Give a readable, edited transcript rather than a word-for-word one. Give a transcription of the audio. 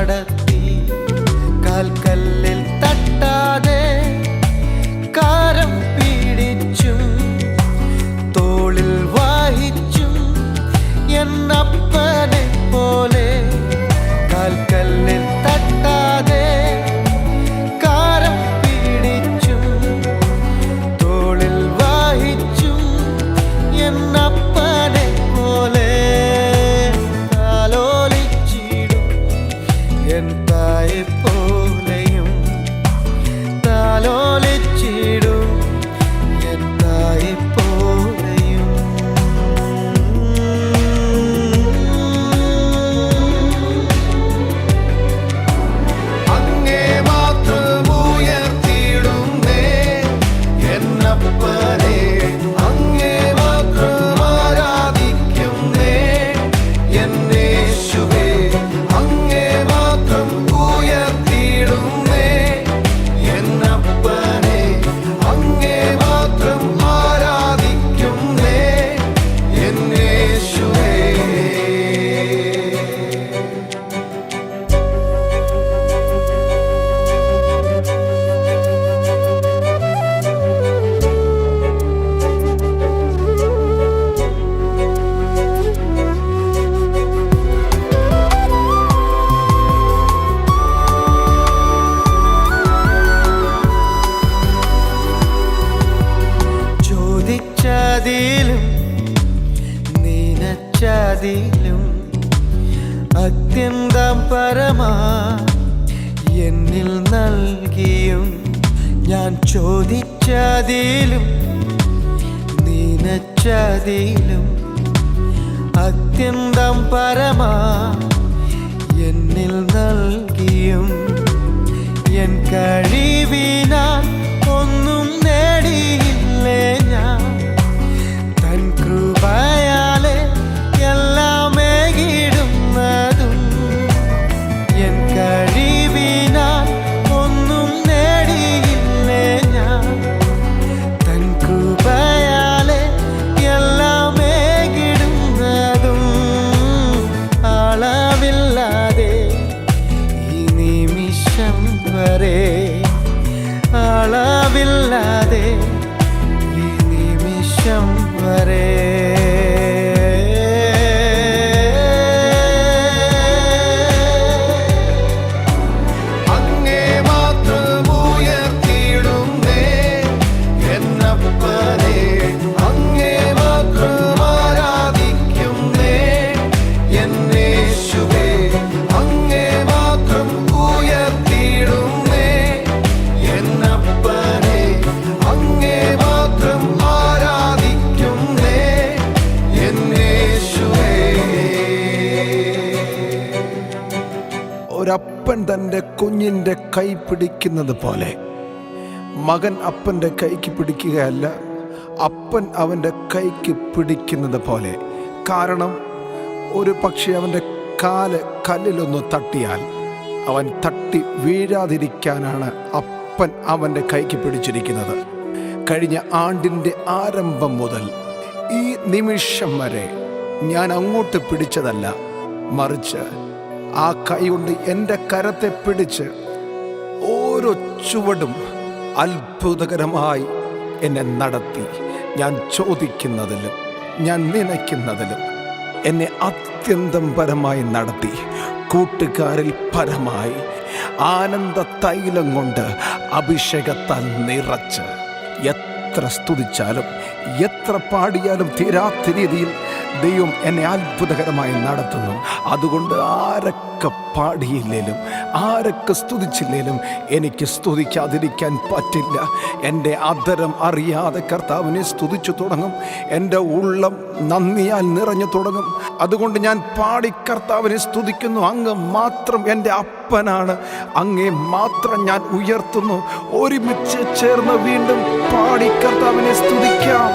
നടത്തി. കാൽക്കല്ലിൽ തട്ടാതെ കാരം പിടിച്ചും തോളിൽ വാഹിച്ചും എന്നപ്പനെ പോലെ. കാൽക്കല്ലിൽ തട്ടാതെ കാരം പിടിച്ചും തോളിൽ വാഹിച്ചും എന്നപ്പനെ പോലെ. താലോലിച്ചിടും എൻ തായെ പോലെയും താലോലിച്ചിടും എൻ തായെ പോലെയും. അങ്ങേ മാത്രം ഉയർത്തിയിടുന്നേ എന്നപ്പനെ. അങ്ങേ മാത്രം ആരാധിക്കുന്നേ എന്നേശുവേ. അങ്ങേ മാത്രം ഉയർത്തിയിടുന്നേ എന്നപ്പനെ. അങ്ങേ മാത്രം ആരാധിക്കുന്നേ എന്നേശുവേ. ചോദിച്ചതിലും നനച്ചതിലും അത്യന്തം പരമാ എന്നിൽ നൽകിയും. ഞാൻ ചോദിച്ചതിലും നനച്ചതിലും അത്യന്തം പരമാ എന്നിൽ നൽകിയും. എൻ കഴിവിനാൽ ഒന്നും നേടിയില്ലേ ഞാൻ. തൻ കൃപയാലെ എല്ലാം ഏകിടുന്നതും. എൻ കഴിവിനാൽ ഒന്നും നേടിയില്ലേ ഞാൻ. തൻ കൃപയാലെ എല്ലാം ഏകിടുന്നതും. അളവില്ലാതെ ഈ നിമിഷം വരെ അളവില്ലാതെ ഈ നിമിഷം വരെ. അങ്ങേ മാത്രം ഉയർത്തിയിടുന്നേ എന്നപ്പനെ. അങ്ങേ മാത്രം ആരാധിക്കുന്നേ എന്നേശുവേ. അങ്ങേ മാത്രം ഉയർത്തിയിടുന്നേ എന്നപ്പനെ. അങ്ങേ മാത്രം ആരാധിക്കുന്നേ എന്നേശുവേ. ഒരപ്പൻ തൻ്റെ കുഞ്ഞിൻ്റെ കൈ പിടിക്കുന്നത് പോലെ മകൻ അപ്പൻ്റെ കൈക്ക് പിടിക്കുകയല്ല, അപ്പൻ അവൻ്റെ കൈക്ക് പിടിക്കുന്നത് പോലെ. കാരണം ഒരു പക്ഷേ അവൻ്റെ കാല് കല്ലിലൊന്ന് തട്ടിയാൽ അവൻ തട്ടി വീഴാതിരിക്കാനാണ് അപ്പൻ അവൻ്റെ കൈക്ക് പിടിച്ചിരിക്കുന്നത്. കഴിഞ്ഞ ആണ്ടിൻ്റെ ആരംഭം മുതൽ ഈ നിമിഷം വരെ ഞാൻ അങ്ങോട്ട് പിടിച്ചതല്ല, മറിച്ച് ആ കൈ കൊണ്ട് എൻ്റെ കരത്തെ പിടിച്ച് ഓരോ ചുവടും അത്ഭുതകരമായി എന്നെ നടത്തി. ഞാൻ ചോദിക്കുന്നതിലും ഞാൻ നനയ്ക്കുന്നതിലും എന്നെ അത്യന്തം പരമായി നടത്തി. കൂട്ടുകാരിൽ പരമായി ആനന്ദ തൈലം കൊണ്ട് അഭിഷേകത്താൽ നിറച്ച് എത്ര സ്തുതിച്ചാലും എത്ര പാടിയാലും തീരാത്ത രീതിയിൽ ദൈവം എന്നെ അത്ഭുതകരമായി നടത്തുന്നു. അതുകൊണ്ട് ആരൊക്കെ പാടിയില്ലേലും ആരൊക്കെ സ്തുതിച്ചില്ലേലും എനിക്ക് സ്തുതിക്കാതിരിക്കാൻ പറ്റില്ല. എൻ്റെ അധരം അറിയാതെ കർത്താവിനെ സ്തുതിച്ചു തുടങ്ങും. എൻ്റെ ഉള്ളം നന്ദിയാൽ നിറഞ്ഞു തുടങ്ങും. അതുകൊണ്ട് ഞാൻ പാടി കർത്താവിനെ സ്തുതിക്കുന്നു. അങ്ങ് മാത്രം എൻ്റെ അപ്പനാണ്, അങ്ങേ മാത്രം ഞാൻ ഉയർത്തുന്നു. ഒരുമിച്ച് ചേർന്ന് വീണ്ടും പാടി കർത്താവിനെ സ്തുതിക്കാം.